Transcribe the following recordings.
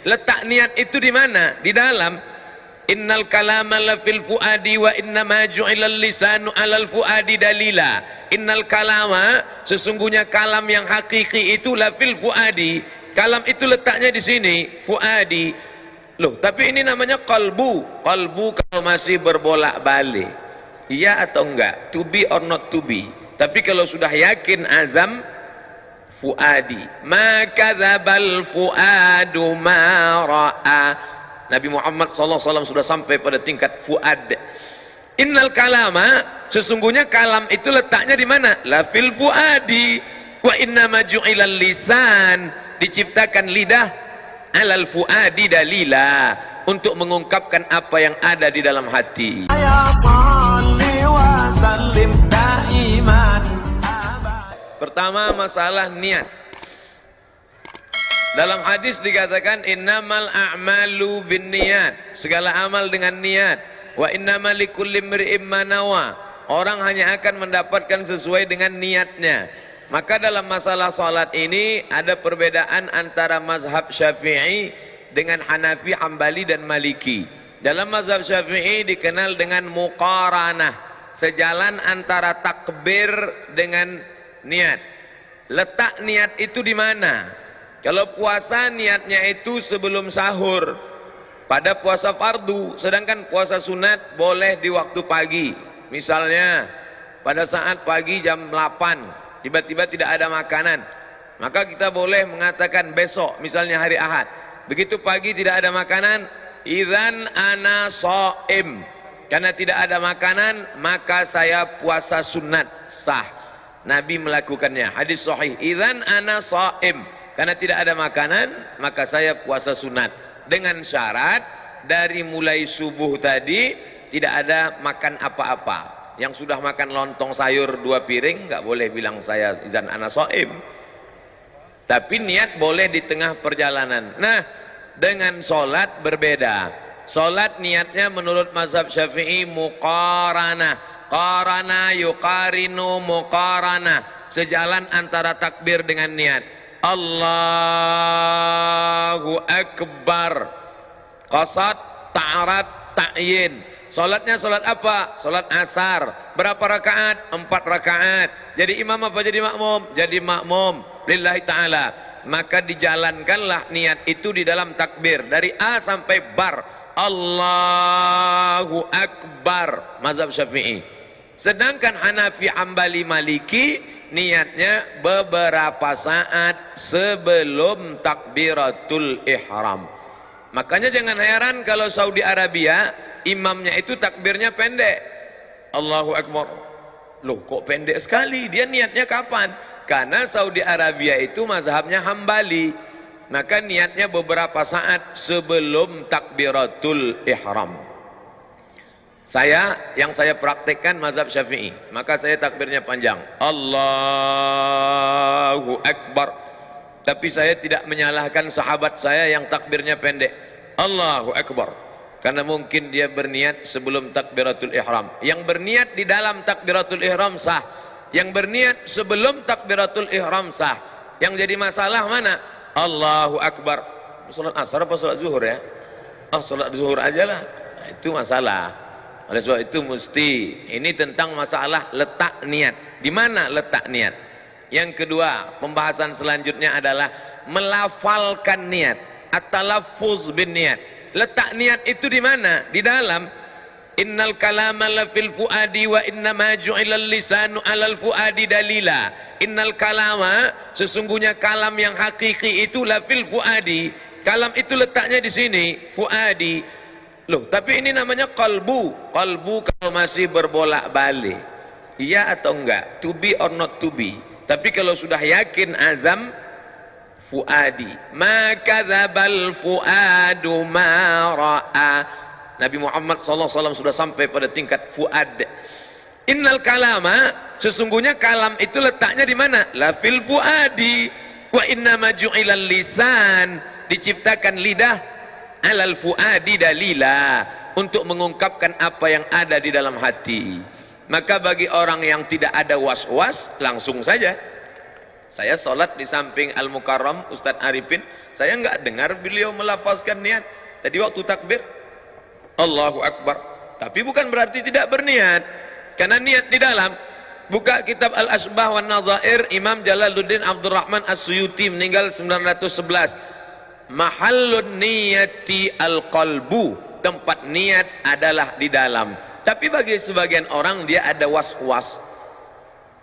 Letak niat itu di mana? Di dalam. Innal kalama la fil fuadi wa innama ju'ilal lisanu alal fuadi dalila. Innal kalama, sesungguhnya kalam yang hakiki itu la fil fuadi. Kalam itu letaknya di sini, fuadi. Loh, tapi ini namanya qalbu. Qalbu kalau masih berbolak-balik, iya atau enggak? To be or not to be. Tapi kalau sudah yakin azam, fuadi. Ma kadzabal fuadu ma ra'a. Nabi Muhammad SAW sudah sampai pada tingkat fuad. Innal kalama, sesungguhnya kalam itu letaknya di mana? La fil fuadi. Wa inna ma ju'ilal lisan, diciptakan lidah, alal fuadi dalila, untuk mengungkapkan apa yang ada di dalam hati. Pertama, masalah niat. Dalam hadis dikatakan innamal a'malu binniyat, segala amal dengan niat. Wa innamal likulli imri'in ma nawa, orang hanya akan mendapatkan sesuai dengan niatnya. Maka dalam masalah salat ini ada perbedaan antara mazhab Syafi'i dengan Hanafi, Hambali dan Maliki. Dalam mazhab Syafi'i dikenal dengan muqaranah, sejalan antara takbir dengan niat. Letak niat itu di mana? Kalau puasa niatnya itu sebelum sahur pada puasa fardu, sedangkan puasa sunat boleh di waktu pagi. Misalnya pada saat pagi jam 8 tiba-tiba tidak ada makanan, maka kita boleh mengatakan besok, misalnya hari Ahad, begitu pagi tidak ada makanan, idzan ana shaim, karena tidak ada makanan maka saya puasa sunat sah. Nabi melakukannya, hadis sahih, idzan ana shaim, karena tidak ada makanan maka saya puasa sunat, dengan syarat dari mulai subuh tadi tidak ada makan apa-apa. Yang sudah makan lontong sayur 2 piring nggak boleh bilang saya izan ana shaim, tapi niat boleh di tengah perjalanan. Nah, dengan solat berbeda. Solat niatnya menurut mazhab Syafi'i muqaranah, qarana yuqarinu muqaranah, sejalan antara takbir dengan niat. Allahu Akbar, qasad, ta'arat, ta'yin. Salatnya salat apa? Salat asar. Berapa rakaat? 4 rakaat. Jadi imam apa jadi makmum? Jadi makmum lillahi ta'ala. Maka dijalankanlah niat itu di dalam takbir dari A sampai bar. Allahu Akbar, mazhab Syafi'i. Sedangkan Hanafi, Hambali, Maliki niatnya beberapa saat sebelum takbiratul ihram. Makanya jangan heran kalau Saudi Arabia imamnya itu takbirnya pendek, Allahu Akbar. Loh, kok pendek sekali? Dia niatnya kapan? Karena Saudi Arabia itu mazhabnya Hambali, maka niatnya beberapa saat sebelum takbiratul ihram. Yang saya praktekkan mazhab Syafi'i, maka saya takbirnya panjang, Allahu Akbar. Tapi saya tidak menyalahkan sahabat saya yang takbirnya pendek, Allahu Akbar, karena mungkin dia berniat sebelum takbiratul ihram. Yang berniat di dalam takbiratul ihram sah, yang berniat sebelum takbiratul ihram sah. Yang jadi masalah mana? Allahu Akbar. Salat asar apa salat zuhur ya? Salat zuhur aja lah. Nah, itu masalah. Oleh sebab itu mesti, ini tentang masalah letak niat. Di mana letak niat? Yang kedua, pembahasan selanjutnya adalah melafalkan niat, at-talaffuz bin niat. Letak niat itu di mana? Di dalam. Innal kalama la fil fuadi wa innama ju'ilal lisanu alal fuadi dalila. Innal kalama, sesungguhnya kalam yang hakiki itu la fil fuadi. Kalam itu letaknya di sini, fuadi. Loh, tapi ini namanya qalbu. Qalbu kalau masih berbolak-balik, iya atau enggak? To be or not to be. Tapi kalau sudah yakin azam, fuadi. Ma kadzabal fuadu ma ra'a. Nabi Muhammad SAW sudah sampai pada tingkat fuad. Innal kalama, sesungguhnya kalam itu letaknya di mana? La fil fuadi. Wa inna ma ju'ilal lisan, diciptakan lidah, alal fuadi dalila, untuk mengungkapkan apa yang ada di dalam hati. Maka bagi orang yang tidak ada was-was, langsung saja Saya sholat di samping Al-Mukarram Ustadz Arifin, saya nggak dengar beliau melafazkan niat. Tadi waktu takbir Allahu Akbar, tapi bukan berarti tidak berniat, karena niat di dalam. Buka kitab Al-Asbah wan Nadhair, Imam Jalaluddin Abdurrahman As-Suyuti meninggal 911. Mahallun niyati al-qalbu, tempat niat adalah di dalam. Tapi bagi sebagian orang dia ada was-was.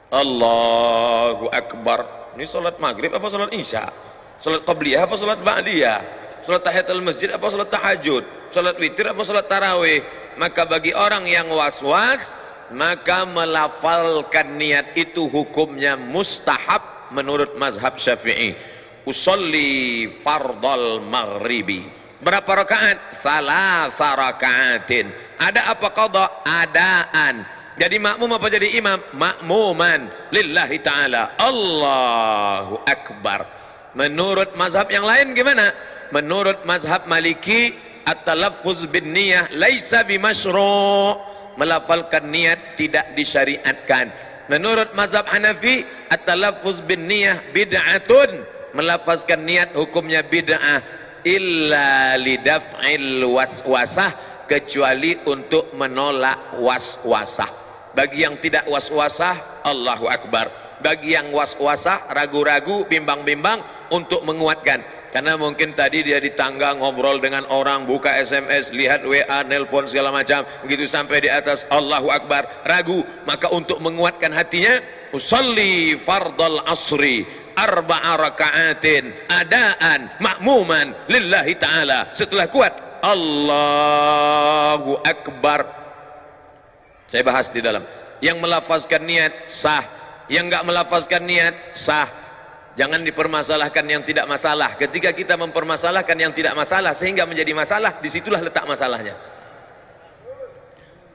Allahu Akbar, ini salat maghrib apa salat isya? Salat qabliyah apa salat ba'diyah? Salat tahiyatul masjid apa salat tahajud? Salat witir apa salat tarawih? Maka bagi orang yang was-was, maka melafalkan niat itu hukumnya mustahab menurut mazhab Syafi'i. Usolli fardal maghribi. Berapa rakaat? Salasa rakaatin. Ada apa qada? Adaan. Jadi makmum apa jadi imam? Makmuman lillahi ta'ala. Allahu Akbar. Menurut mazhab yang lain gimana? Menurut mazhab Maliki, at-talaffuz bin niyah laisa bimasyru'. Melafalkan niat tidak disyariatkan. Menurut mazhab Hanafi, at-talaffuz bin niyah bid'atun. Melafazkan niat hukumnya bid'ah, illa lidaf'il waswasah, kecuali untuk menolak waswasah. Bagi yang tidak waswasah, Allahu Akbar. Bagi yang waswasah, ragu-ragu, bimbang-bimbang, untuk menguatkan. Karena mungkin tadi dia di tangga ngobrol dengan orang, buka SMS, lihat WA, nelpon segala macam, begitu sampai di atas Allahu Akbar, ragu. Maka untuk menguatkan hatinya, usalli fardal asri arba'a raka'atin adaan makmuman lillahi ta'ala. Setelah kuat Allahu Akbar. Saya bahas di dalam. Yang melafazkan niat sah, yang enggak melafazkan niat sah. Jangan dipermasalahkan yang tidak masalah. Ketika kita mempermasalahkan yang tidak masalah sehingga menjadi masalah, disitulah letak masalahnya.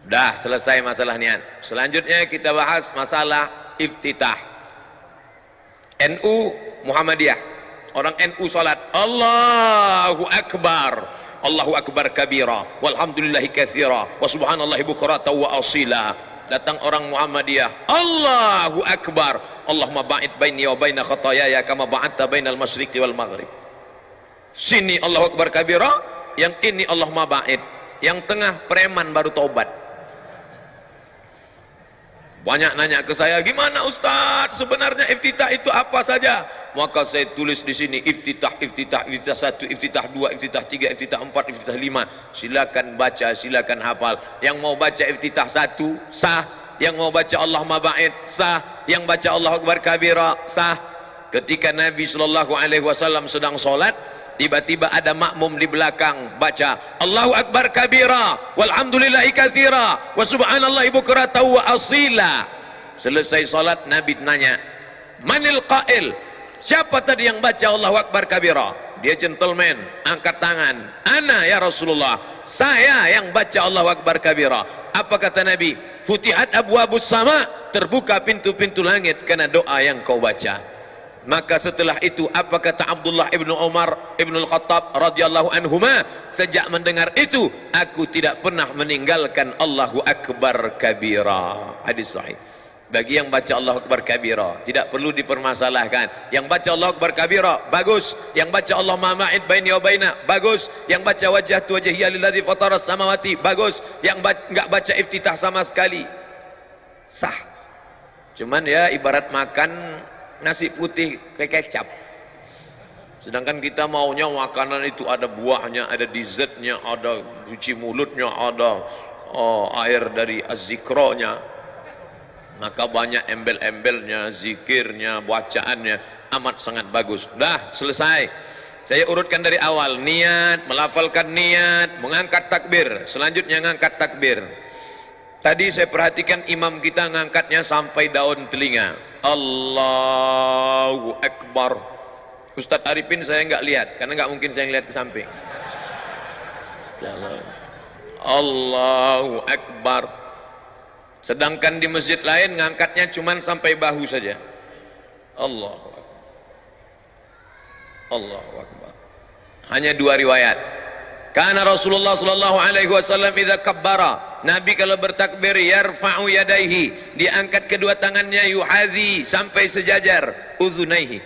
Dah selesai masalah niat. Selanjutnya kita bahas masalah iftitah. NU Muhammadiyah, orang NU salat Allahu Akbar, Allahu Akbar kabira, walhamdulillahi katsira, wa subhanallahi bukratan wa asila. Datang orang Muhammadiyah, Allahu Akbar, Allahumma ba'id baini wa baina khataayaya kama ba'adta bainal masyriqi wal maghrib. Sini Allahu Akbar kabira, yang ini Allahumma ba'id, yang tengah preman baru taubat. Banyak nanya ke saya, gimana Ustaz, sebenarnya iftitah itu apa saja? Maka saya tulis di sini, iftitah 1, iftitah 2, iftitah 3, iftitah 4, iftitah 5. Silakan baca, silakan hafal. Yang mau baca iftitah 1 sah, yang mau baca Allahumma ba'id sah, yang baca Allahu Akbar kabira sah. Ketika Nabi SAW sedang sholat, tiba-tiba ada makmum di belakang baca Allahu Akbar kabira, walhamdulillahi katsira, wa subhanallahi bukratan wa asila. Selesai salat, Nabi nanya, manil qail? Siapa tadi yang baca Allahu Akbar kabira? Dia gentleman, angkat tangan. Ana ya Rasulullah, saya yang baca Allahu Akbar kabira. Apa kata Nabi? Futihat abwabus sama, terbuka pintu-pintu langit karena doa yang kau baca. Maka setelah itu apa kata Abdullah ibnu Umar ibnu Al-Khattab radhiyallahu anhuma? Sejak mendengar itu, aku tidak pernah meninggalkan Allahu Akbar kabira. Hadis sahih. Bagi yang baca Allahu Akbar kabira tidak perlu dipermasalahkan. Yang baca Allahu Akbar kabira bagus, yang baca Allahumma ma'id baini wa baina bagus, yang baca wajhatu wajhiya lilladzi fataras samawati bagus, yang enggak baca iftitah sama sekali sah. Cuman ya ibarat makan nasi putih kayak kecap. Sedangkan kita maunya makanan itu ada buahnya, ada dessertnya, ada cuci mulutnya, ada air dari az-zikronya. Maka banyak embel-embelnya, zikirnya, bacaannya amat sangat bagus. Dah selesai. Saya urutkan dari awal, niat, melafalkan niat, mengangkat takbir. Selanjutnya ngangkat takbir. Tadi saya perhatikan imam kita ngangkatnya sampai daun telinga. Allahu Akbar. Ustadz Arifin saya nggak lihat, karena nggak mungkin saya ngeliat ke samping. Allahu Akbar. Sedangkan di masjid lain ngangkatnya cuman sampai bahu saja. Allahu Akbar. Allahu Akbar. Hanya dua riwayat. Karena Rasulullah sallallahu alaihi wasallam idza kabbara, Nabi kalau bertakbir yarfa'u yadaihi, diangkat kedua tangannya, yuhazi, sampai sejajar udhunaihi.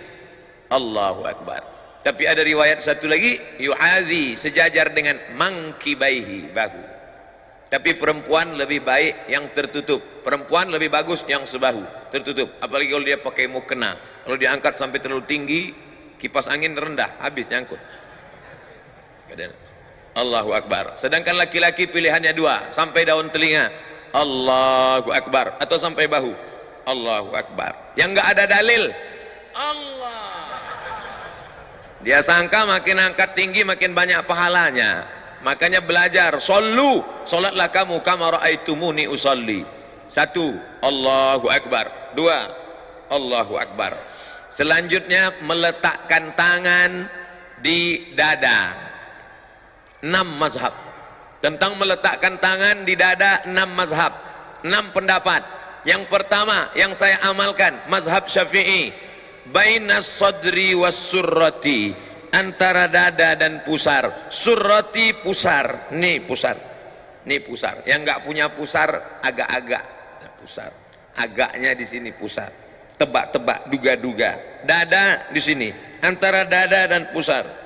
Allahu akbar. Tapi ada riwayat satu lagi, yuhazi, sejajar dengan mangkibaihi, bahu. Tapi perempuan lebih baik yang tertutup, perempuan lebih bagus yang sebahu tertutup, apalagi kalau dia pakai mukena. Kalau diangkat sampai terlalu tinggi, kipas angin rendah, habis nyangkut. Allahu akbar. Sedangkan laki-laki pilihannya dua, sampai daun telinga, Allahu akbar, atau sampai bahu, Allahu akbar. Yang enggak ada dalil, Allah. Dia sangka makin angkat tinggi makin banyak pahalanya. Makanya belajar, sallu, salatlah kamu kama raaitumuni usalli. Satu, Allahu akbar. Dua, Allahu akbar. Selanjutnya meletakkan tangan di dada. 6 mazhab tentang meletakkan tangan di dada, 6 mazhab, 6 pendapat. Yang pertama yang saya amalkan, mazhab Syafi'i, bainas sadri was surrati, antara dada dan pusar. Surrati pusar, nih pusar, nih pusar. Yang enggak punya pusar agak-agak pusar, agaknya di sini pusar, tebak-tebak, duga-duga. Dada di sini, antara dada dan pusar.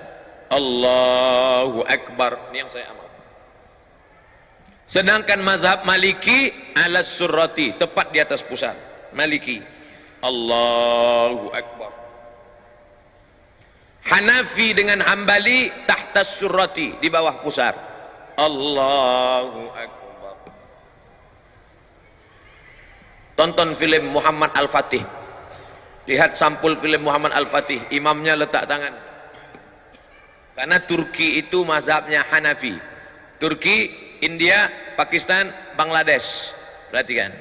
Allahu akbar, ini yang saya amal. Sedangkan mazhab Maliki alas surrati, tepat di atas pusar. Maliki, Allahu akbar. Hanafi dengan Hambali tahtas surrati, di bawah pusar. Allahu akbar. Tonton film Muhammad Al-Fatih, lihat sampul film Muhammad Al-Fatih, imamnya letak tangan. Karena Turki itu mazhabnya Hanafi. Turki, India, Pakistan, Bangladesh. Perhatikan.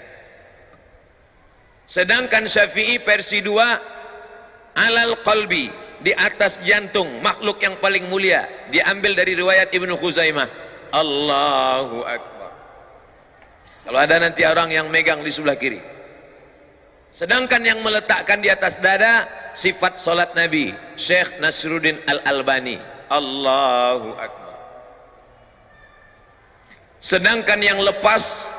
Sedangkan Syafi'i versi 2, alal qalbi, di atas jantung, makhluk yang paling mulia. Diambil dari riwayat Ibnu Khuzaimah. Allahu akbar. Kalau ada nanti orang yang megang di sebelah kiri. Sedangkan yang meletakkan di atas dada, sifat salat Nabi, Syekh Nasruddin Al-Albani. Allahu akbar. Sedangkan yang lepas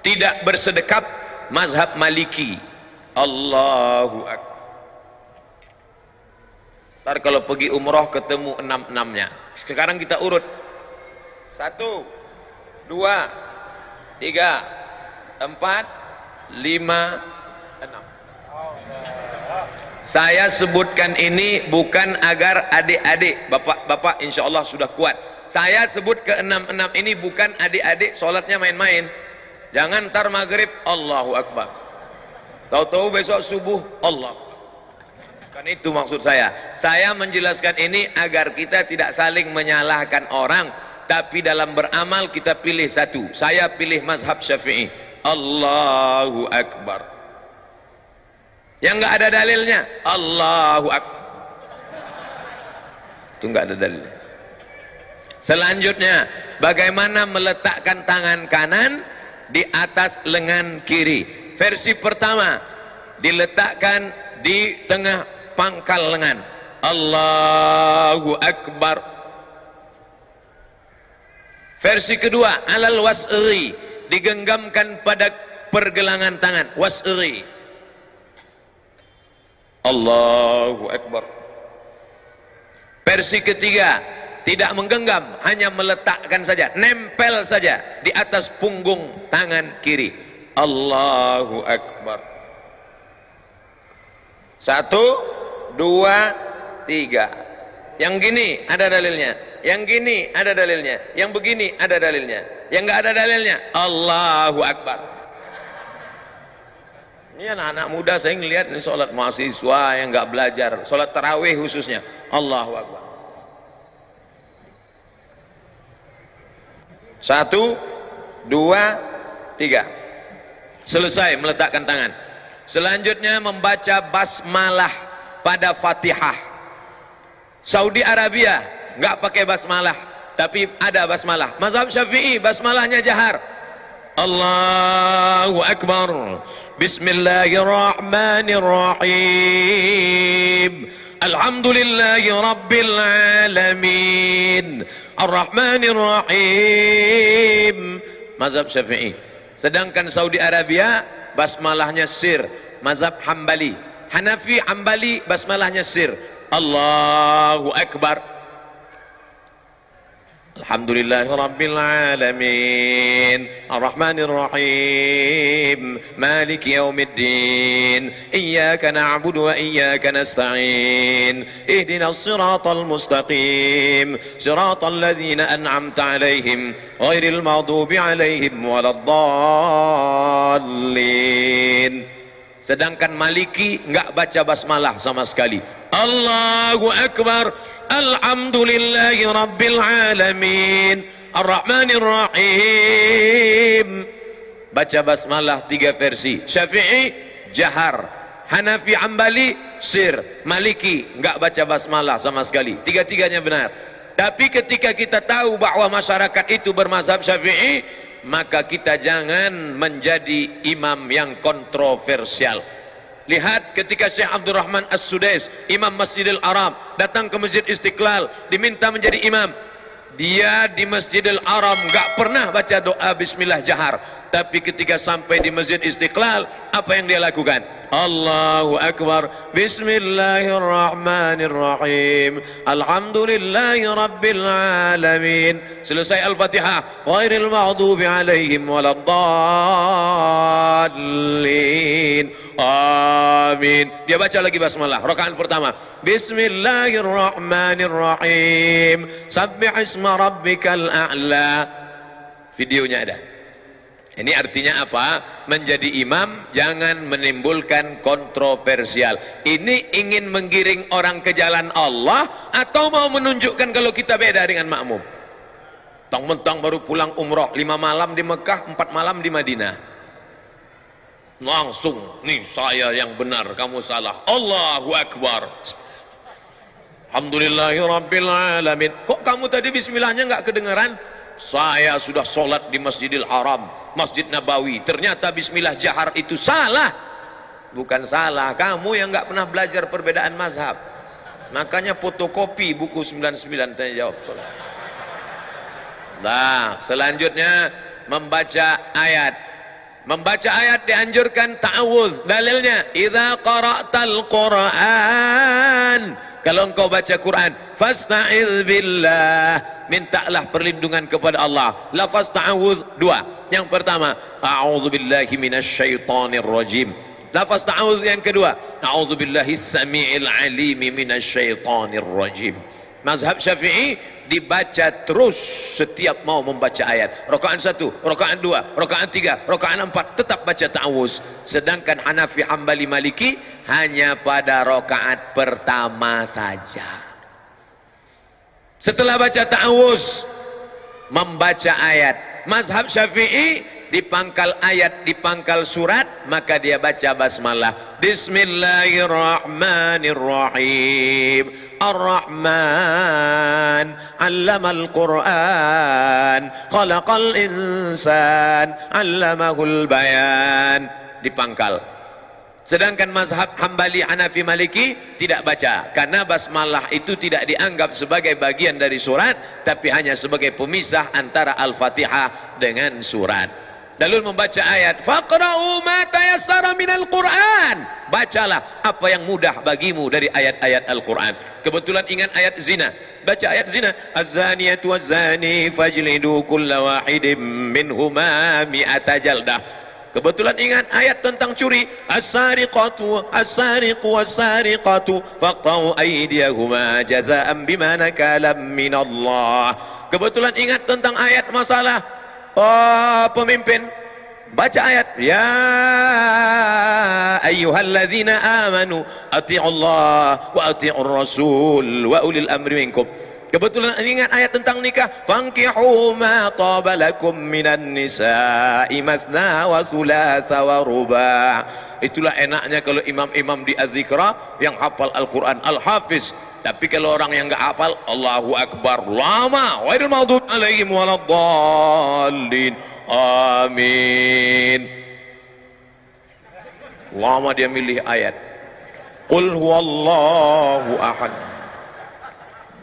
tidak bersedekap, mazhab Maliki. Allahu akbar. Ntar kalau pergi umroh ketemu 6-6-nya. Sekarang kita urut 1, 2, 3, 4, 5, 6. Saya sebutkan ini bukan agar adik-adik, bapak-bapak insya Allah sudah kuat. Saya sebut ke 6-6 ini bukan adik-adik sholatnya main-main. Jangan ntar maghrib Allahu akbar, tahu-tahu besok subuh Allah. Kan itu maksud saya. Saya menjelaskan ini agar kita tidak saling menyalahkan orang, tapi dalam beramal kita pilih satu. Saya pilih mazhab Syafi'i. Allahu akbar. Yang enggak ada dalilnya, Allahu akbar. Itu enggak ada dalil. Selanjutnya, bagaimana meletakkan tangan kanan di atas lengan kiri. Versi pertama, diletakkan di tengah pangkal lengan. Allahu akbar. Versi kedua, alal wasri, digenggamkan pada pergelangan tangan. Wasri. Allahu akbar. Versi ketiga, tidak menggenggam, hanya meletakkan saja, nempel saja di atas punggung tangan kiri. Allahu akbar. 1, 2, 3. Yang gini ada dalilnya, yang gini ada dalilnya, yang begini ada dalilnya, yang enggak ada dalilnya, Allahu akbar. Ini anak-anak muda saya ngelihat ini sholat mahasiswa yang nggak belajar, sholat tarawih khususnya. Allahu akbar. 1, 2, 3. Selesai meletakkan tangan. Selanjutnya membaca basmalah pada Fatihah. Saudi Arabia nggak pakai basmalah, tapi ada basmalah. Mazhab Syafi'i basmalahnya jahar. Allahu akbar. Bismillahirrahmanirrahim. Alhamdulillahi rabbil alamin. Ar-Rahmanirrahim. mazhab Syafi'i. Sedangkan Saudi Arabia basmalahnya sir, mazhab Hambali. Hanafi, Hambali basmalahnya sir. Allahu Akbar. Alhamdulillahi Rabbil Alamin Ar-Rahmanir Rahim Maliki Yawmiddin Iyyaka na'budu wa iyyaka nasta'in Ihdinas siratal mustaqim Siratal ladzina an'amta alaihim Ghairil maghdubi alaihim waladdallin. Sedangkan Maliki enggak baca basmalah sama sekali. Allahu Akbar. Alhamdulillahi Rabbil Alamin Ar-Rahmanir Rahim. Baca basmalah 3 versi. Syafi'i jahar, Hanafi, Hambali sir, Maliki enggak baca basmalah sama sekali. Tiga-tiganya benar. Tapi ketika kita tahu bahwa masyarakat itu bermazhab Syafi'i, maka kita jangan menjadi imam yang kontroversial. Lihat ketika Syekh Abdurrahman As-Sudais, Imam Masjidil Haram, datang ke Masjid Istiqlal, diminta menjadi imam. Dia di Masjidil Haram gak pernah baca doa Bismillah jahar. Tapi ketika sampai di Masjid Istiqlal, apa yang dia lakukan? Allahu Akbar. Bismillahirrahmanirrahim. Alhamdulillahi Rabbil Alamin. Selesai Al-Fatihah. Ghairil maghdubi alaihim waladdallin. Amin. Dia baca lagi basmalah. Rakaat pertama. Bismillahirrahmanirrahim. Sabbih isma rabbikal a'la. Videonya ada. Ini artinya apa? Menjadi imam jangan menimbulkan kontroversial. Ini ingin menggiring orang ke jalan Allah atau mau menunjukkan kalau kita beda dengan makmum? Mentang-mentang baru pulang umroh 5 malam di Mekah, 4 malam di Madinah. Langsung, nih saya yang benar, kamu salah. Allahu Akbar. Alhamdulillahi Rabbil Alamin. Kok kamu tadi bismillahnya nggak kedengaran? Saya sudah sholat di Masjidil Haram, Masjid Nabawi. Ternyata bismillah jahar itu salah. Bukan salah, kamu yang nggak pernah belajar perbedaan mazhab. Makanya fotokopi buku 99 tanya jawab sholat. Nah, selanjutnya membaca ayat. Membaca ayat dianjurkan ta'awudz. Dalilnya, idza qara'tal Qur'an, kalau engkau baca Quran, fasta'iz billah, mintalah perlindungan kepada Allah. Lafaz ta'awudz 2. Yang pertama, a'udzubillahi minasyaitonir rajim. Lafaz ta'awudz yang kedua, a'udzubillahis samii'il 'aliim minasyaitonir rajim. Mazhab Syafi'i dibaca terus setiap mau membaca ayat. Rakaat 1, rakaat 2, rakaat 3, rakaat 4 tetap baca ta'awuz. Sedangkan Hanafi, Hambali, Maliki hanya pada rakaat pertama saja. Setelah baca ta'awuz membaca ayat. Mazhab Syafi'i di pangkal ayat, di pangkal surat, maka dia baca basmalah. Bismillahirrahmanirrahim. Ar-Rahman 'allamal Qur'an, khalaqal insan, 'allamahul bayan. Di pangkal. Sedangkan mazhab Hambali, Hanafi, Maliki tidak baca, karena basmalah itu tidak dianggap sebagai bagian dari surat, tapi hanya sebagai pemisah antara Al-Fatihah dengan surat. Lalu membaca ayat, faqra'u ma tayassara minal Qur'an. Bacalah apa yang mudah bagimu dari ayat-ayat Al-Quran. Kebetulan ingat ayat zina, baca ayat zina. Az-zaniyatu waz-zani fajlidu kulla wahidin minhuma mi'ata jaldah. Kebetulan ingat ayat tentang curi. As-sariqatu as-sariqu was-sariqatu faqta'u aydiyahuma jazaa'an bima nakalam minallah. Kebetulan ingat tentang ayat masalah pemimpin, baca ayat, ya ayyuhalladzina amanu ati'ullah wa ati'ur rasul wa ulil amri minkum. Kebetulan ingat ayat tentang nikah, fankihu ma taba lakum minan nisa'i masna wa thulatha wa ruba'. Itulah enaknya kalau imam-imam di Az-Zikra yang hafal Al-Quran, Al-Hafiz. Tapi kalau orang yang enggak hafal, Allahu Akbar lama, ghairil maghdubi alaihim waladdallin. Amin. Lama dia milih ayat. Qul huwallahu ahad.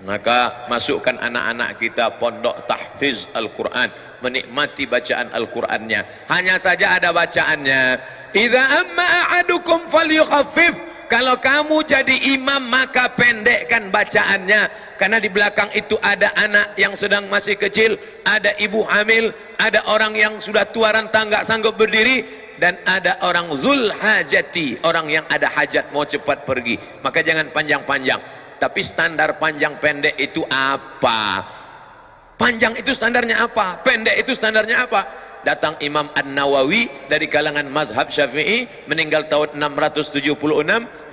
Maka masukkan anak-anak kita pondok tahfidz. yuhaffiz Al-Quran, menikmati bacaan Al-Qurannya. Hanya saja ada bacaannya, idza amma ahadukum falyukhaffif. Kalau kamu jadi imam maka pendekkan bacaannya, karena di belakang itu ada anak yang sedang masih kecil, ada ibu hamil, ada orang yang sudah tua renta nggak sanggup berdiri, dan ada orang zul hajati, orang yang ada hajat mau cepat pergi. Maka jangan panjang-panjang. Tapi standar panjang pendek itu apa? Panjang itu standarnya apa? Pendek itu standarnya apa? Datang Imam An-Nawawi dari kalangan mazhab Syafi'i, meninggal tahun 676,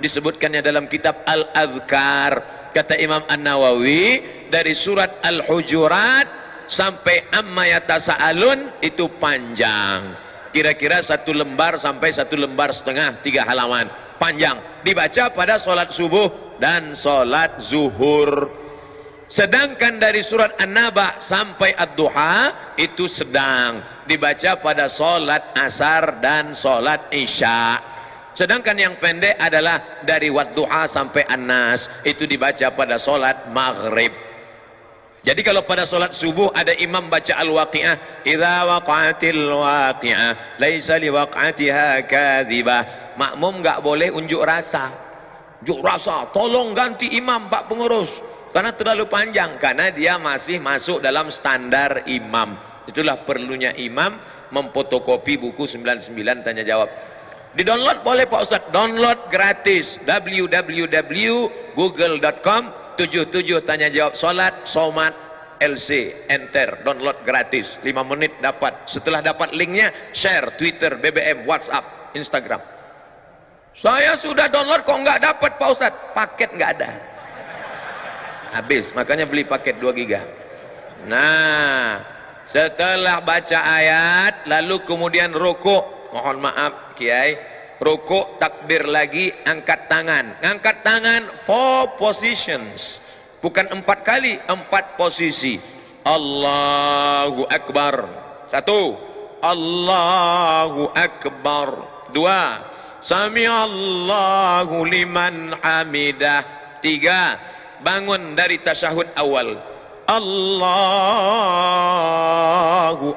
disebutkannya dalam kitab Al-Azkar. Kata Imam An-Nawawi, dari surat Al-Hujurat sampai Amma Yatasa'alun itu panjang, kira-kira 1 lembar sampai 1 lembar setengah, 3 halaman, panjang, dibaca pada sholat subuh dan sholat zuhur. Sedangkan dari surat An-Naba sampai Ad-Duha itu sedang, dibaca pada sholat asar dan sholat isya. Sedangkan yang pendek adalah dari Wad-Duha sampai An-Nas, itu dibaca pada sholat maghrib. Jadi kalau pada sholat subuh ada imam baca Al-Waqi'ah, idza waqa'atil waqi'ah laisa liwaq'atiha kadzibah. Makmum nggak boleh unjuk rasa. Unjuk rasa, tolong ganti imam Pak Pengurus, karena terlalu panjang, karena dia masih masuk dalam standar imam. Itulah perlunya imam memfotokopi buku 99 tanya jawab. Di download boleh Pak Ustaz, download gratis, www.google.com 77 tanya jawab salat somat LC, enter, download gratis, 5 menit dapat. Setelah dapat linknya, share Twitter, BBM, WhatsApp, Instagram. Saya sudah download kok nggak dapat Pak Ustaz, paket nggak ada, habis, makanya beli paket 2 giga. Nah, setelah baca ayat lalu kemudian rukuk, mohon maaf Kiai, rukuk takbir lagi, angkat tangan. Angkat tangan 4 positions, bukan 4 kali, 4 posisi. Allahu Akbar, 1, Allahu Akbar, 2, Sami Allahu liman hamidah, 3, bangun dari tasyahud awal, Allahu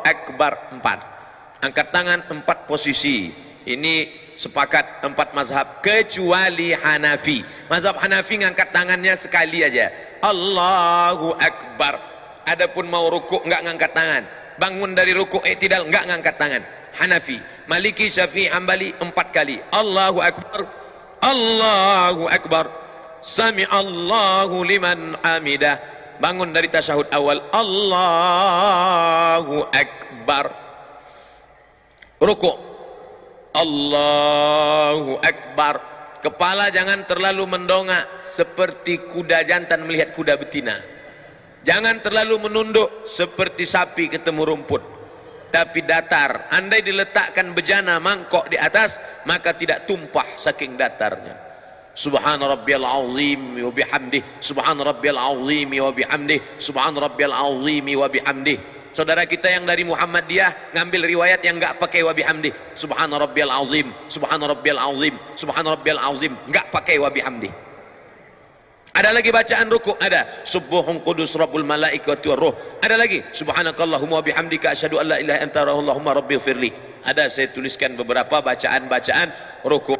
Akbar, 4, angkat tangan 4 posisi. Ini sepakat 4 mazhab kecuali Hanafi. Mazhab Hanafi ngangkat tangannya sekali aja, Allahu Akbar. Adapun mau rukuk enggak ngangkat tangan, bangun dari rukuk i'tidal enggak ngangkat tangan. Hanafi, Maliki, Syafi'i, Hambali 4 kali, Allahu Akbar, Allahu Akbar, Sami Allahu liman hamidah, bangun dari tasyahud awal, Allahu Akbar, rukuk, Allahu Akbar. Kepala jangan terlalu mendongak seperti kuda jantan melihat kuda betina, jangan terlalu menunduk seperti sapi ketemu rumput, tapi datar. Andai diletakkan bejana mangkok di atas, maka tidak tumpah saking datarnya. Subhana rabbiyal azim wa bihamdih, subhana rabbiyal azim wa bihamdih, subhana rabbiyal azim wa bihamdih. Saudara kita yang dari Muhammadiyah ngambil riwayat yang enggak pakai wa bihamdih, subhana rabbiyal azim, subhana rabbiyal azim, subhana rabbiyal azim, enggak pakai wa bihamdih. Ada lagi bacaan rukuk, ada subuhun qudus rabbul malaikati waruh. Ada lagi subhanakallahumma wa bihamdika asyhadu an la ilaha illa anta allahumma rabbighfirli. Ada, saya tuliskan beberapa bacaan-bacaan rukuk.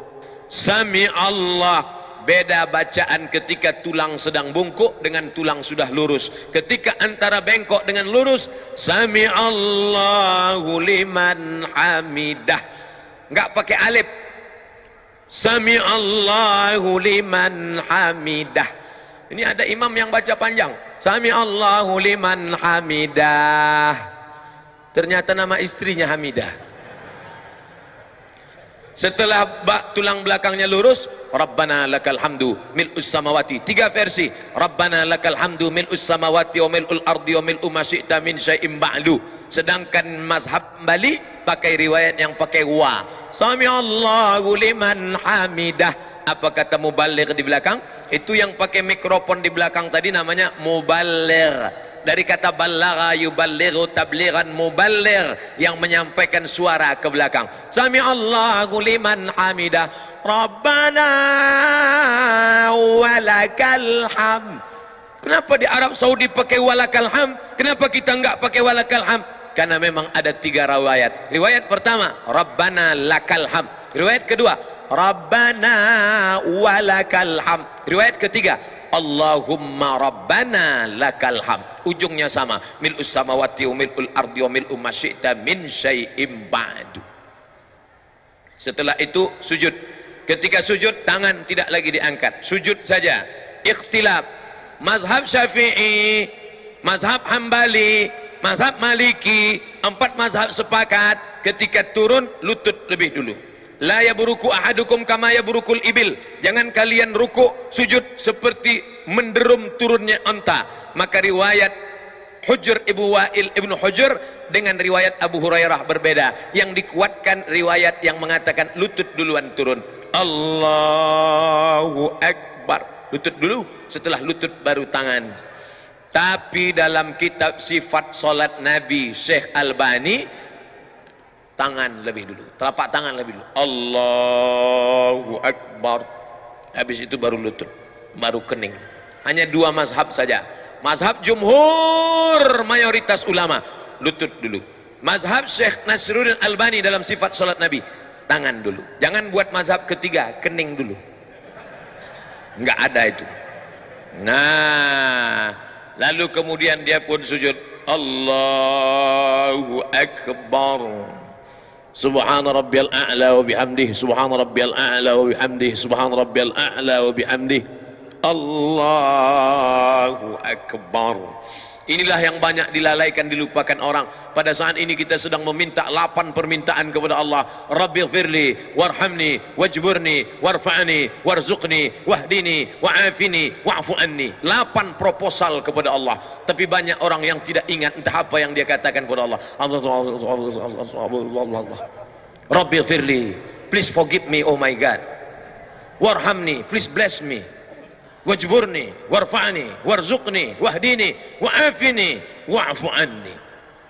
Sami Allah, beda bacaan ketika tulang sedang bungkuk dengan tulang sudah lurus. Ketika antara bengkok dengan lurus, Sami Allahu liman hamidah, enggak pakai alif. Sami Allahu liman hamidah. Ini ada imam yang baca panjang, Sami Allahu liman hamidah, ternyata nama istrinya Hamidah. Setelah tulang belakangnya lurus, Rabbana lakal hamdu mil'us samawati, 3 versi, Rabbana lakal hamdu mil'us samawati wa mil'ul ardi wa mil'u ma syi'ta min syai'im ba'du. Sedangkan mazhab Bali pakai riwayat yang pakai wa, Sami Allahu liman hamidah. Apa kata muballigh di belakang? Itu yang pakai mikrofon di belakang tadi namanya muballigh. Dari kata ballagha yuballighu tablighan, muballigh yang menyampaikan suara ke belakang. Sami Allahu liman hamidah, Rabbana walakal hamd. Kenapa di Arab Saudi pakai walakal ham? Kenapa kita enggak pakai walakal ham? Karena memang ada 3 riwayat. Riwayat pertama, Rabbana lakal ham. Riwayat kedua, Rabbana walakal ham. Riwayat ketiga, Allahumma Rabbana lakal ham. Ujungnya sama, mil'us samawati wa mil'ul ardi wa mil'u ma syi'ta min syai'im ba'du. Setelah itu sujud. Ketika sujud, tangan tidak lagi diangkat, sujud saja. Ikhtilaf, mazhab Syafi'i, mazhab Hambali, mazhab Maliki, 4 mazhab sepakat ketika turun lutut lebih dulu. La yabruku ahadukum kama yabrukul ibil. Jangan kalian ruku sujud seperti menderum turunnya unta. Maka riwayat Hujr Ibnu Wa'il Ibnu Hujr dengan riwayat Abu Hurairah berbeda. Yang dikuatkan riwayat yang mengatakan lutut duluan turun. Allahu Akbar. Lutut dulu, setelah lutut baru tangan. Tapi dalam kitab sifat solat Nabi Syekh Albani, tangan lebih dulu, telapak tangan lebih dulu. Allahu Akbar. Habis itu baru lutut, baru kening. Hanya 2 mazhab saja. Mazhab jumhur mayoritas ulama, lutut dulu. Mazhab Syekh Nasruddin Albani dalam sifat solat Nabi, tangan dulu. Jangan buat mazhab ketiga, kening dulu. Enggak ada itu. Nah, lalu kemudian dia pun sujud. Allahu Akbar. Subhana rabbiyal a'la wa bihamdihi, subhana rabbiyal a'la wa bihamdihi, subhana rabbiyal a'la wa bihamdihi. Allahu Akbar. Inilah yang banyak dilalaikan, dilupakan orang. Pada saat ini kita sedang meminta 8 permintaan kepada Allah. Rabbighfirli warhamni wajburni warfa'ni warzuqni wahdini wa'afini wa'fu anni. 8 proposal kepada Allah. Tapi banyak orang yang tidak ingat entah apa yang dia katakan kepada Allah. Rabbighfirli, please forgive me, oh my God. Warhamni, please bless me. Wajburni warfa'ni warzuqni wahdini wa'afini wa'fu anni.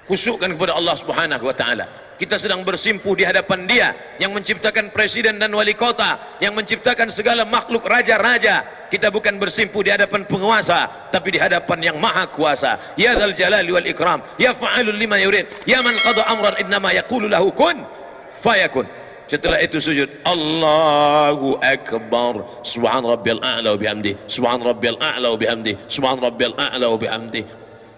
Khusyukkan kepada Allah Subhanahu wa taala. Kita sedang bersimpuh di hadapan Dia yang menciptakan presiden dan wali kota, yang menciptakan segala makhluk raja-raja. Kita bukan bersimpuh di hadapan penguasa, tapi di hadapan yang maha kuasa. Ya dzal jalali wal ikram, ya fa'alul lima yurid, ya man qada amran innama yaqulu lahu kun fayakun. Setelah itu sujud. Allahu Akbar. Subhan rabbiyal a'la wa bihamdi, subhan rabbiyal a'la wa bihamdi, subhan rabbiyal a'la wa bihamdi.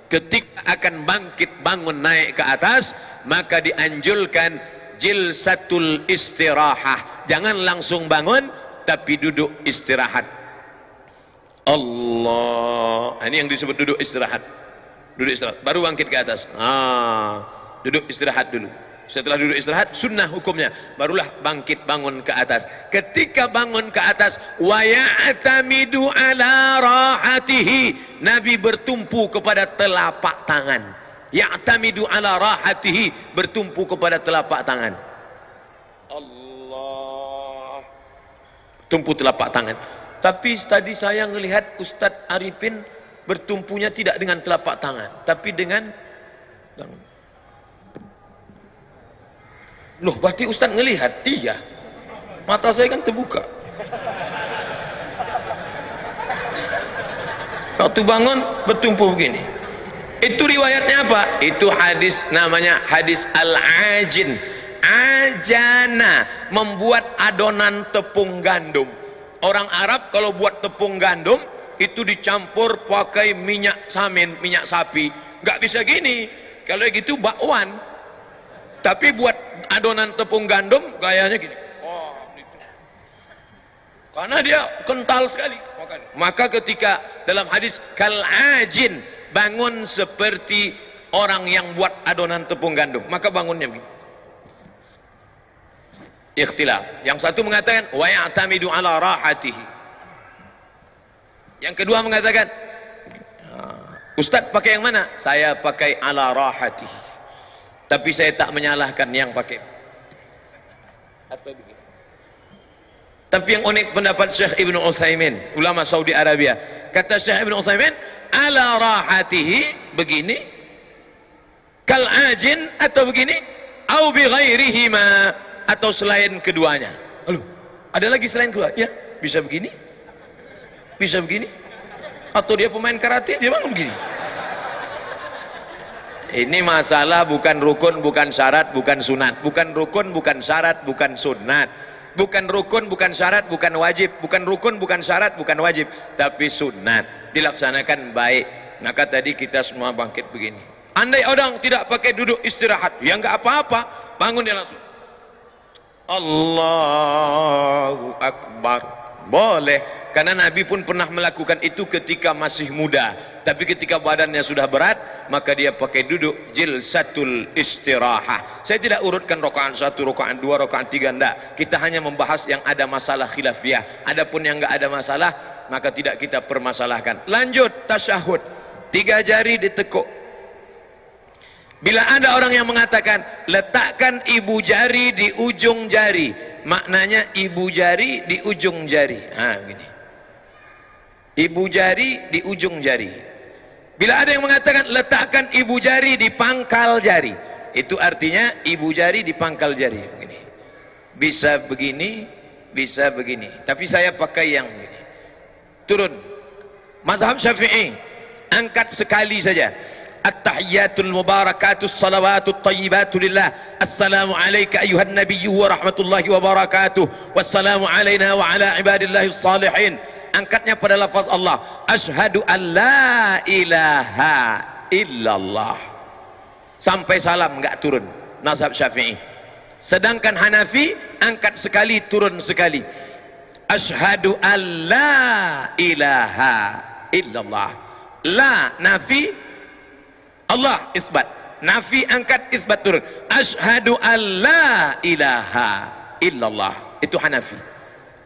Ketika akan bangkit bangun naik ke atas, maka dianjurkan jilsatul istirahah. Jangan langsung bangun, tapi duduk istirahat. Allah. Ini yang disebut duduk istirahat. Duduk istirahat, baru bangkit ke atas. Duduk istirahat dulu. Setelah duduk istirahat, sunnah hukumnya, barulah bangkit bangun ke atas. Ketika bangun ke atas, wa ya'tamidu ala rahatihi, Nabi bertumpu kepada telapak tangan. Ya'tamidu ala rahatihi, bertumpu kepada telapak tangan. Allah, tumpu telapak tangan. Tapi tadi saya melihat Ustadz Arifin bertumpunya tidak dengan telapak tangan, tapi dengan tangan. Loh, berarti Ustaz ngelihat? Iya, mata saya kan terbuka. Waktu bangun bertumpu begini. Itu riwayatnya apa? Itu hadis, namanya hadis al-ajin. Ajana, membuat adonan tepung gandum. Orang Arab kalau buat tepung gandum itu dicampur pakai minyak samin, minyak sapi. Nggak bisa gini. Kalau gitu bakwan. Tapi buat adonan tepung gandum gayanya gini. Gitu. Karena dia kental sekali. Maka ketika dalam hadis kalajin, bangun seperti orang yang buat adonan tepung gandum, maka bangunnya begini. Ikhtilaf. Yang satu mengatakan wa ya'tamidu ala rahatihi. Yang kedua mengatakan, Ustaz pakai yang mana? Saya pakai ala rahatihi. Tapi saya tak menyalahkan yang pakai. Atau begini. Tapi yang unik pendapat Syekh Ibnu Utsaimin, ulama Saudi Arabia. Kata Syekh Ibnu Utsaimin, ala rahatihi, begini, kal ajin, atau begini, au bi ghairihima, atau selain keduanya. Lalu, ada lagi selain kedua? Ya, bisa begini, bisa begini, Atau dia pemain karate, dia bangun begini. Ini masalah bukan rukun, bukan syarat, bukan sunat. Bukan rukun, bukan syarat, bukan sunat. Bukan rukun, bukan syarat, bukan wajib. Bukan rukun, bukan syarat, bukan wajib. Tapi sunat. Dilaksanakan baik. Maka tadi kita semua bangkit begini. Andai orang tidak pakai duduk istirahat, ya nggak apa-apa. Bangun dia langsung. Allahu Akbar. Boleh. Karena Nabi pun pernah melakukan itu ketika masih muda. Tapi ketika badannya sudah berat, maka dia pakai duduk jilsatul istirahah. Saya tidak urutkan rakaat 1, rakaat 2, rakaat 3, enggak. Kita hanya membahas yang ada masalah khilafiyah. Adapun yang enggak ada masalah, maka tidak kita permasalahkan. Lanjut tasyahud. 3 jari ditekuk. Bila ada orang yang mengatakan letakkan ibu jari di ujung jari, maknanya ibu jari di ujung jari. Gini. Ibu jari di ujung jari. Bila ada yang mengatakan letakkan ibu jari di pangkal jari, itu artinya ibu jari di pangkal jari. Begini. Bisa begini, bisa begini. Tapi saya pakai yang begini. Turun. Mazhab Syafi'i, angkat sekali saja. At-tahiyyatul mubarakatus salawatut tayyibatu lillah. Assalamu alayka ayuhan nabiyyu wa rahmatullahi wa barakatuh. Wassalamu alayna wa ala ibadillahis salihin. Angkatnya pada lafaz Allah. Asyhadu an la ilaha illallah. Sampai salam enggak turun. Mazhab Syafi'i. Sedangkan Hanafi angkat sekali, turun sekali. Asyhadu an la ilaha illallah. La nafi, Allah isbat. Nafi angkat, isbat turun. Asyhadu an la ilaha illallah. Itu Hanafi.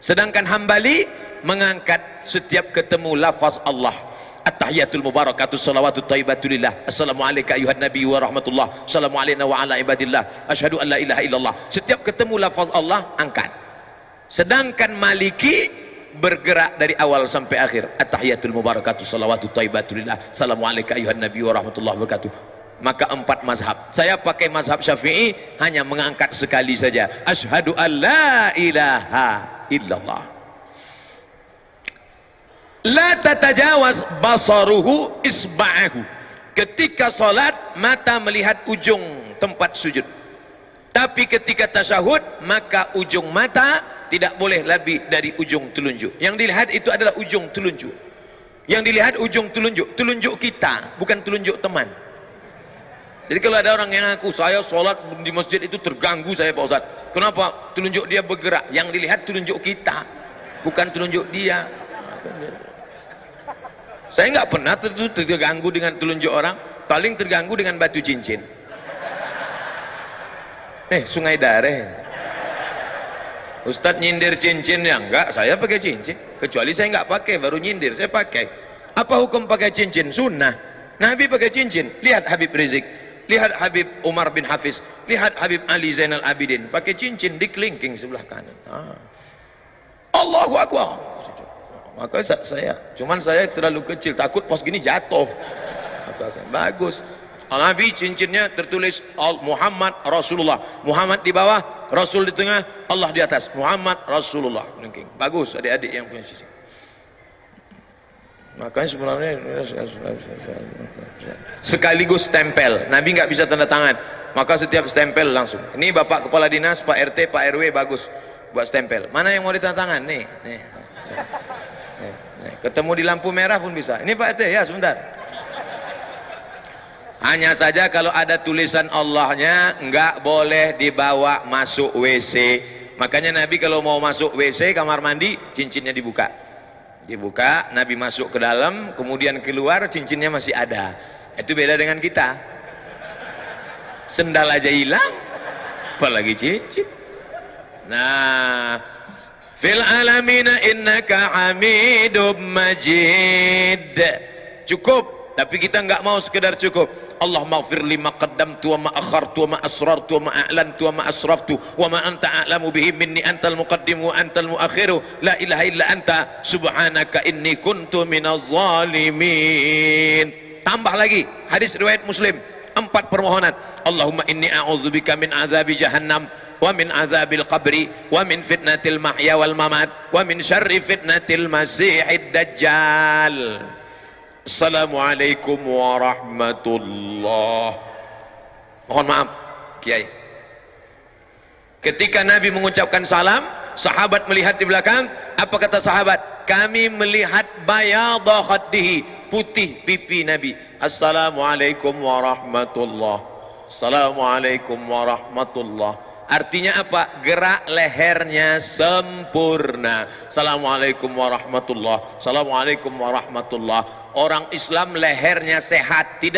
Sedangkan Hambali mengangkat setiap ketemu lafaz Allah. At-tahiyatul mubarakatus salawatut thayyibatu lillah. Assalamu alayka ayuhan nabiyyu wa rahmatullah. Assalamu alayna wa ala ibadillah. Asyhadu an la ilaha illallah. Setiap ketemu lafaz Allah angkat. Sedangkan Maliki bergerak dari awal sampai akhir. At-tahiyatul mubarakatus salawatut thayyibatu lillah. Assalamu alayka ayuhan nabiyyu wa rahmatullah wabarakatuh. Maka 4 mazhab. Saya pakai mazhab Syafi'i, hanya mengangkat sekali saja. Asyhadu an la ilaha illallah. La tatajawaz basaruhu isba'ahu. Ketika salat mata melihat ujung tempat sujud. Tapi ketika tasyahud maka ujung mata tidak boleh lebih dari ujung telunjuk. Yang dilihat itu adalah ujung telunjuk. Yang dilihat ujung telunjuk, telunjuk kita, bukan telunjuk teman. Jadi kalau ada orang yang ngaku saya salat di masjid itu terganggu saya Pak Ustaz. Kenapa? Telunjuk dia bergerak. Yang dilihat telunjuk kita, bukan telunjuk dia. Saya nggak pernah terganggu dengan telunjuk orang, paling terganggu dengan batu cincin. Sungai Dareh. Ustadz nyindir cincin ya enggak, saya pakai cincin. Kecuali saya nggak pakai, baru nyindir, saya pakai. Apa hukum pakai cincin? Sunnah. Nabi pakai cincin. Lihat Habib Rizik, lihat Habib Umar bin Hafiz, lihat Habib Ali Zainal Abidin, pakai cincin di kelingking sebelah kanan. Allahu Akbar. Maka cuman saya terlalu kecil, takut pos gini jatuh. Maka saya, bagus. Nabi cincinnya tertulis Muhammad Rasulullah. Muhammad di bawah, Rasul di tengah, Allah di atas. Muhammad Rasulullah. Bagus adik-adik yang punya cincin. Makanya sebenarnya sekaligus stempel. Nabi nggak bisa tanda tangan. Maka setiap stempel langsung. Ini Bapak Kepala Dinas, Pak RT, Pak RW bagus buat stempel. Mana yang mau ditanda tangan? Nih. Ketemu di lampu merah pun bisa. Ini Pak RT ya, sebentar. Hanya saja kalau ada tulisan Allahnya nggak boleh dibawa masuk WC. Makanya Nabi kalau mau masuk WC kamar mandi, cincinnya dibuka. Dibuka, Nabi masuk ke dalam, kemudian keluar, cincinnya masih ada. Itu beda dengan kita. Sendal aja hilang, apalagi cincin. Nah, fil alamina innaka hamidum majid. Cukup, tapi kita nggak mau sekedar cukup. Allahumma ighfir li ma qaddamtu wa ma akhartu wa ma asrartu wa ma a'lantu wa ma asraftu wa ma anta a'lamu bihi minni antal muqaddim wa antal muakhiru la ilaha illa anta subhanaka inni kuntu minaz zalimin. Tambah lagi hadis riwayat Muslim, 4 permohonan. Allahumma inni a'udzubika min azabi jahannam wa min azabil qabri wa min fitnatil mahya wal mamat wa min syarri fitnatil masiihid dajjal. Assalamualaikum warahmatullah. Mohon maaf, Kiai. Ketika Nabi mengucapkan salam, sahabat melihat di belakang. Apa kata sahabat? Kami melihat bayadha khaddihi, putih pipi Nabi. Assalamualaikum warahmatullah. Assalamualaikum warahmatullah. Artinya apa? Gerak lehernya sempurna. Assalamualaikum warahmatullah. Assalamualaikum warahmatullah. Orang Islam lehernya sehat, tidak